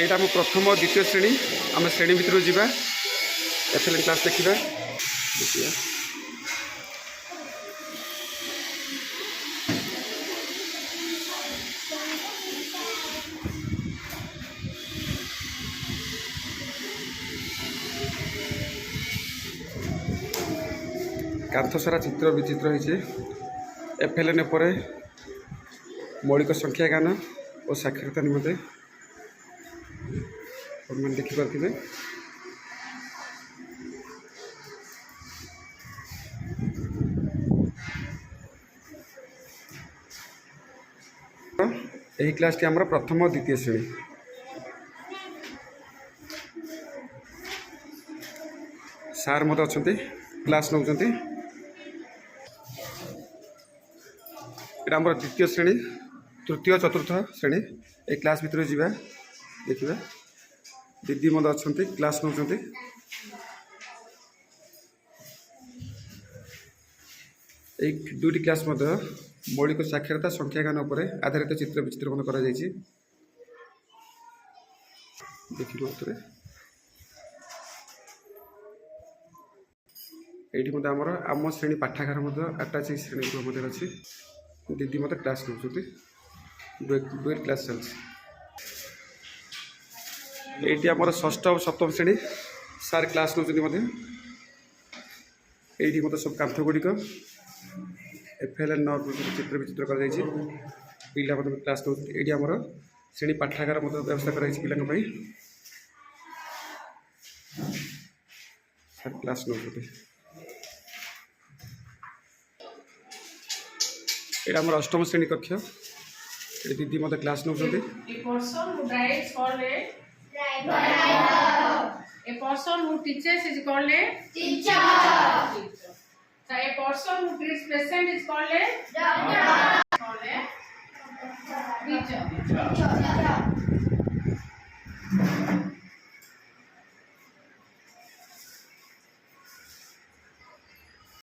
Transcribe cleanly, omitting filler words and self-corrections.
यहाँ आम प्रथम और द्वितीय श्रेणी आम श्रेणी भितर जावा एफएलएन क्लास देखा देखिए कांथ सारा चित्र विचित्र होती एफएलएन पर मौलिक संख्या ज्ञान और साक्षरता निमंते मैंने देखिपे यही क्लास टी आमर प्रथम और द्वितीय श्रेणी सार मत अच्छा क्लास नौ आमर द्वितीय श्रेणी तृतीय चतुर्थ श्रेणी ए क्लास भितर जावा देखा दीदी मत अच्छा क्लास नौ दुईटी क्लास मौलिक साक्षरता संख्या ज्ञान पर आधारित चित्र विचित्र मन कर देखिए ये मत आमर आम श्रेणी पाठागार आटाच श्रेणी मध्य अच्छी दीदी मत क्लास नौ डुएट क्लास चलती ये आमर षष्ठ और सप्तम श्रेणी सार क्लास नौ ये मत सब कांथ गुड़िक एफएलएन चित्र विचित्र कर पिला क्लास नौ ये आमर श्रेणी पाठागार मत व्यवस्था कर पिला सार क्लास नौ ये आमर अष्टम श्रेणी कक्ष ये दीदी मत class now A person who teaches is called a teacher. So a person who treats patient is called a Doctor. called a teacher.